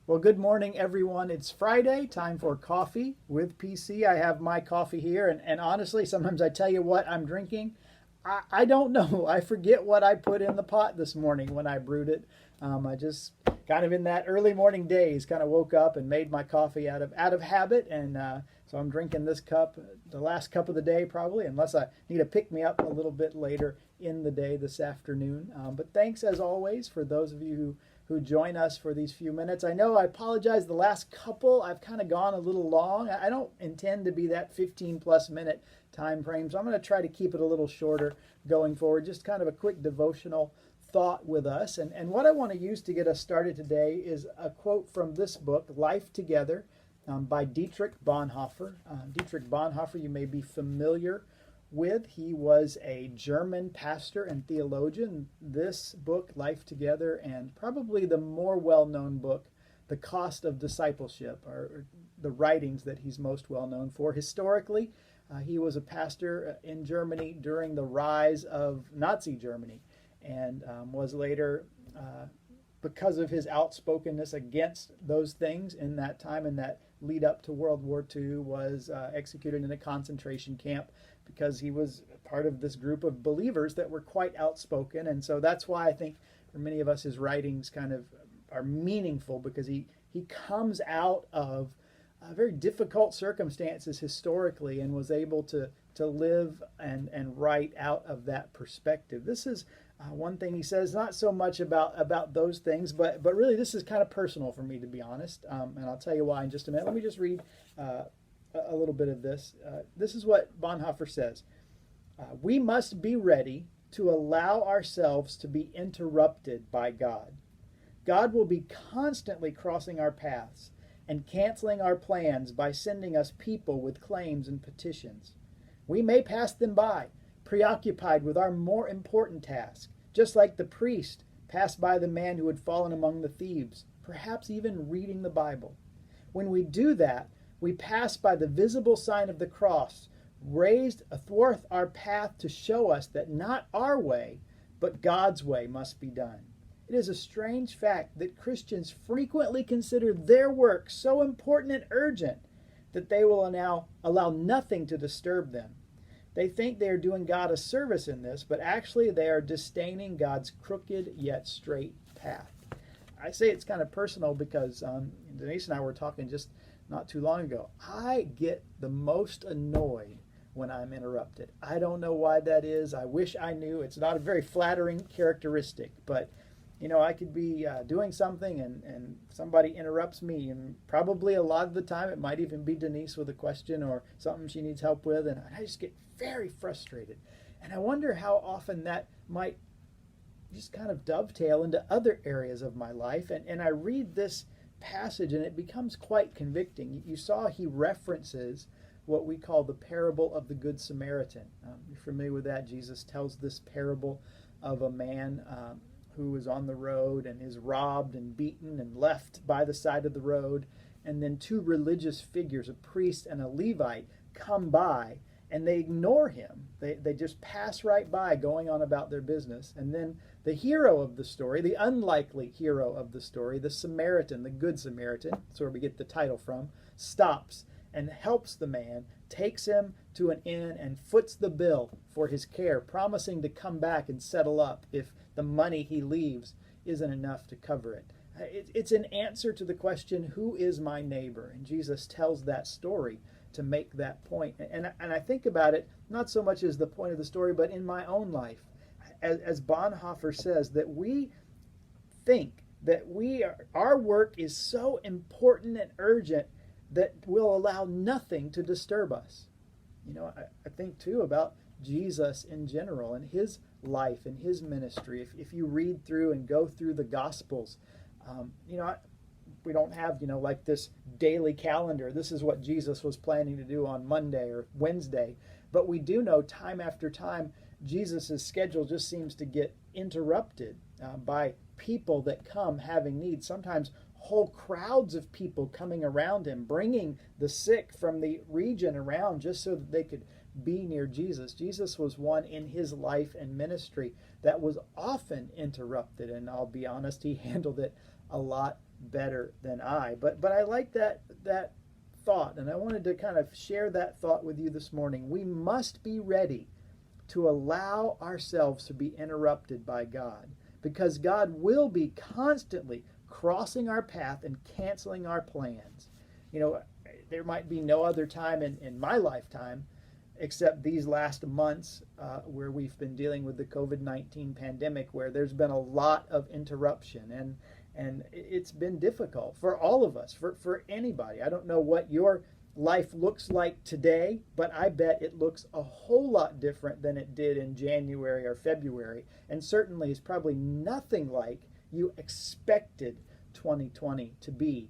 Well, good morning, everyone. It's Friday, time for coffee with PC. I have my coffee here, and honestly, sometimes I tell you what I'm drinking. I don't know. I forget what I put in the pot this morning when I brewed it. I just kind of in that early morning days, kind of woke up and made my coffee out of habit, and so I'm drinking this cup, the last cup of the day probably, unless I need to pick me up a little bit later in the day this afternoon. But thanks as always for those of you who join us for these few minutes. I know I apologize the last couple. I've kind of gone a little long. I don't intend to be that 15 plus minute time frame, so I'm going to try to keep it a little shorter going forward. Just kind of a quick devotional thought with us. And what I want to use to get us started today is a quote from this book, Life Together, by Dietrich Bonhoeffer. Dietrich Bonhoeffer, you may be familiar with. He was a German pastor and theologian. This book, Life Together, and probably the more well-known book, The Cost of Discipleship, are the writings that he's most well known for. Historically, he was a pastor in Germany during the rise of Nazi Germany, and was later, because of his outspokenness against those things in that time, in that lead up to World War II, was executed in a concentration camp because he was part of this group of believers that were quite outspoken. And so that's why I think for many of us his writings kind of are meaningful, because he comes out of very difficult circumstances historically and was able to live and write out of that perspective. This is one thing he says, not so much about those things, but really this is kind of personal for me, to be honest. And I'll tell you why in just a minute. Let me just read a little bit of this. This is what Bonhoeffer says. We must be ready to allow ourselves to be interrupted by God. God will be constantly crossing our paths and canceling our plans by sending us people with claims and petitions. We may pass them by, preoccupied with our more important task, just like the priest passed by the man who had fallen among the thieves, perhaps even reading the Bible. When we do that, we pass by the visible sign of the cross, raised athwart our path to show us that not our way, but God's way must be done. It is a strange fact that Christians frequently consider their work so important and urgent that they will now allow nothing to disturb them. They think they are doing God a service in this, but actually they are disdaining God's crooked yet straight path. I say it's kind of personal because Denise and I were talking just not too long ago. I get the most annoyed when I'm interrupted. I don't know why that is. I wish I knew. It's not a very flattering characteristic, but I could be doing something and somebody interrupts me, and probably a lot of the time it might even be Denise with a question or something she needs help with, and I just get very frustrated. And I wonder how often that might just kind of dovetail into other areas of my life. And I read this passage and it becomes quite convicting. You saw he references what we call the parable of the Good Samaritan. You're familiar with that? Jesus tells this parable of a man who is on the road and is robbed and beaten and left by the side of the road. And then two religious figures, a priest and a Levite, come by and they ignore him. They just pass right by, going on about their business. And then the hero of the story, the unlikely hero of the story, the Samaritan, the Good Samaritan, that's where we get the title from, stops and helps the man, takes him to an inn and foots the bill for his care, promising to come back and settle up if the money he leaves isn't enough to cover it. It's an answer to the question, who is my neighbor? And Jesus tells that story to make that point. And I think about it not so much as the point of the story, but in my own life. As Bonhoeffer says, that we think that our work is so important and urgent that we'll allow nothing to disturb us. I think too about Jesus in general and his life and his ministry. If you read through and go through the Gospels, we don't have, like this daily calendar. This is what Jesus was planning to do on Monday or Wednesday. But we do know time after time, Jesus' schedule just seems to get interrupted by people that come having needs. Sometimes whole crowds of people coming around him, bringing the sick from the region around just so that they could be near Jesus. Jesus was one in his life and ministry that was often interrupted, and I'll be honest, he handled it a lot better than I. But I like that thought, and I wanted to kind of share that thought with you this morning. We must be ready to allow ourselves to be interrupted by God, because God will be constantly crossing our path and canceling our plans. You know, there might be no other time in my lifetime except these last months where we've been dealing with the COVID-19 pandemic, where there's been a lot of interruption, and it's been difficult for all of us, for anybody. I don't know what your life looks like today, but I bet it looks a whole lot different than it did in January or February, and certainly is probably nothing like you expected 2020 to be.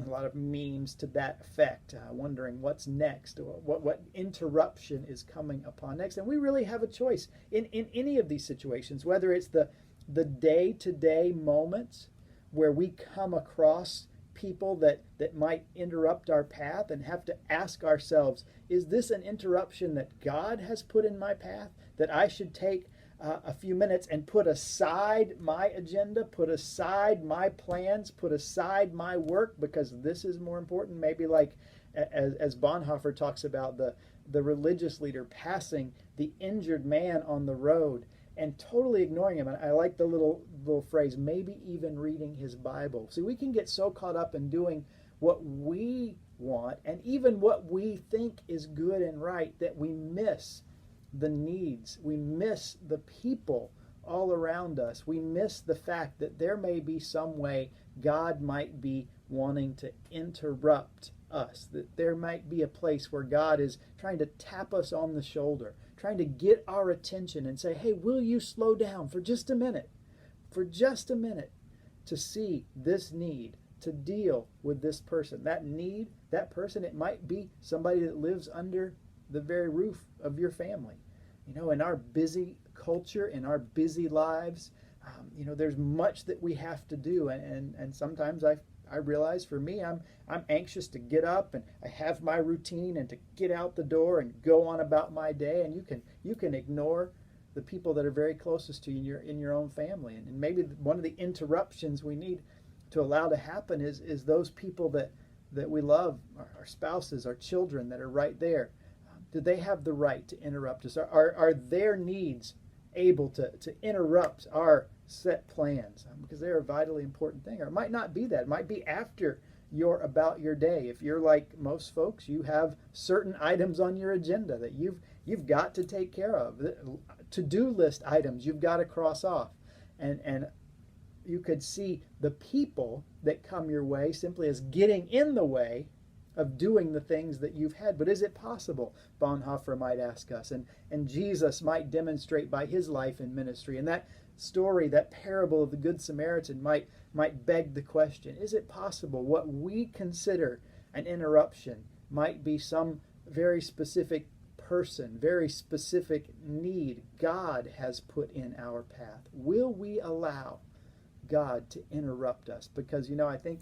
A lot of memes to that effect, wondering what's next, or what interruption is coming upon next. And we really have a choice in any of these situations, whether it's the day-to-day moments where we come across people that might interrupt our path and have to ask ourselves, is this an interruption that God has put in my path, that I should take a few minutes and put aside my agenda, put aside my plans, put aside my work, because this is more important? Maybe like as Bonhoeffer talks about the religious leader passing the injured man on the road and totally ignoring him. And I like the little phrase, maybe even reading his Bible. See, we can get so caught up in doing what we want and even what we think is good and right that we miss the needs. We miss the people all around us. We miss the fact that there may be some way God might be wanting to interrupt us, that there might be a place where God is trying to tap us on the shoulder, trying to get our attention and say, hey, will you slow down for just a minute, to see this need, to deal with this person. That need, that person, it might be somebody that lives under the very roof of your family. You know, in our busy culture, in our busy lives, there's much that we have to do, and sometimes I realize for me, I'm anxious to get up and I have my routine and to get out the door and go on about my day, and you can ignore the people that are very closest to you in your own family, and maybe one of the interruptions we need to allow to happen is those people that we love, our spouses, our children that are right there. Do they have the right to interrupt us? Are their needs able to interrupt our set plans? Because they're a vitally important thing. Or it might not be that. It might be after you're about your day. If you're like most folks, you have certain items on your agenda that you've got to take care of. To-do list items you've got to cross off. And you could see the people that come your way simply as getting in the way of doing the things that you've had. But is it possible, Bonhoeffer might ask us, and Jesus might demonstrate by his life and ministry, and that story, that parable of the Good Samaritan might beg the question, is it possible what we consider an interruption might be some very specific person, very specific need God has put in our path? Will we allow God to interrupt us? Because, I think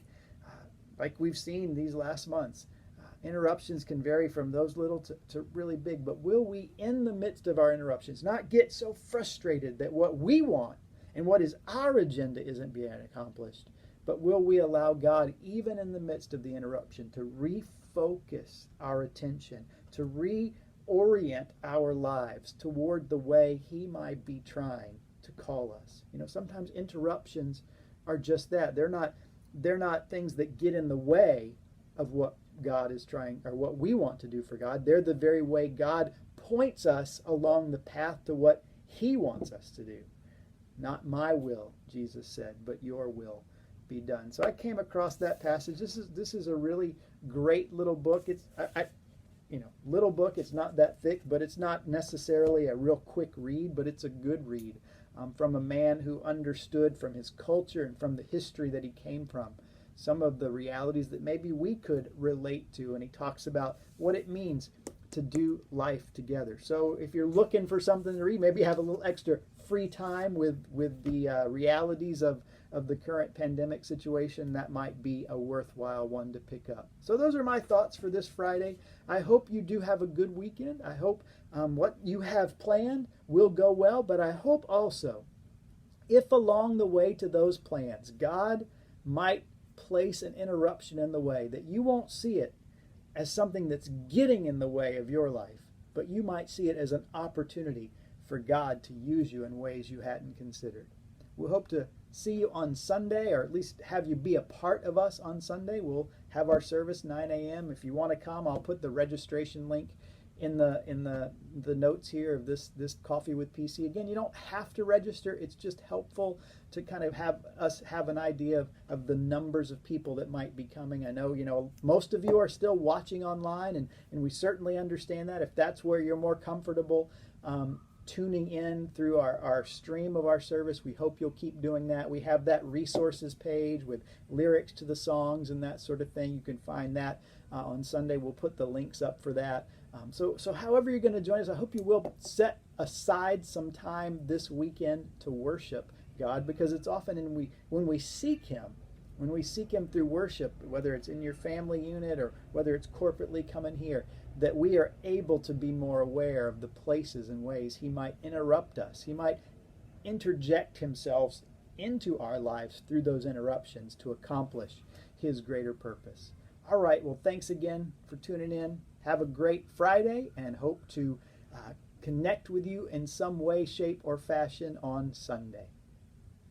like we've seen these last months, interruptions can vary from those little to really big. But will we, in the midst of our interruptions, not get so frustrated that what we want and what is our agenda isn't being accomplished, but will we allow God, even in the midst of the interruption, to refocus our attention, to reorient our lives toward the way he might be trying to call us? Sometimes interruptions are just that. They're not things that get in the way of what God is trying, or what we want to do for God. They're the very way God points us along the path to what he wants us to do. Not my will, Jesus said, but your will be done. So I came across that passage. This is a really great little book. It's little book. It's not that thick, but it's not necessarily a real quick read, but it's a good read. From a man who understood from his culture and from the history that he came from some of the realities that maybe we could relate to. And he talks about what it means to do life together. So if you're looking for something to read, maybe have a little extra free time with the realities of the current pandemic situation, that might be a worthwhile one to pick up. So those are my thoughts for this Friday. I hope you do have a good weekend. I hope what you have planned will go well, but I hope also if along the way to those plans, God might place an interruption in the way, that you won't see it as something that's getting in the way of your life, but you might see it as an opportunity for God to use you in ways you hadn't considered. We hope to see you on Sunday, or at least have you be a part of us on Sunday. We'll have our service 9 a.m. If you want to come, I'll put the registration link in the notes here of this Coffee with PC. Again, you don't have to register. It's just helpful to kind of have us have an idea of the numbers of people that might be coming. I know, most of you are still watching online, and we certainly understand that. If that's where you're more comfortable tuning in through our stream of our service, we hope you'll keep doing that. We have that resources page with lyrics to the songs and that sort of thing. You can find that on Sunday. We'll put the links up for that. So however you're going to join us, I hope you will set aside some time this weekend to worship God, because it's often when we seek Him through worship, whether it's in your family unit or whether it's corporately coming here, that we are able to be more aware of the places and ways He might interrupt us. He might interject Himself into our lives through those interruptions to accomplish His greater purpose. All right, well, thanks again for tuning in. Have a great Friday, and hope to connect with you in some way, shape, or fashion on Sunday.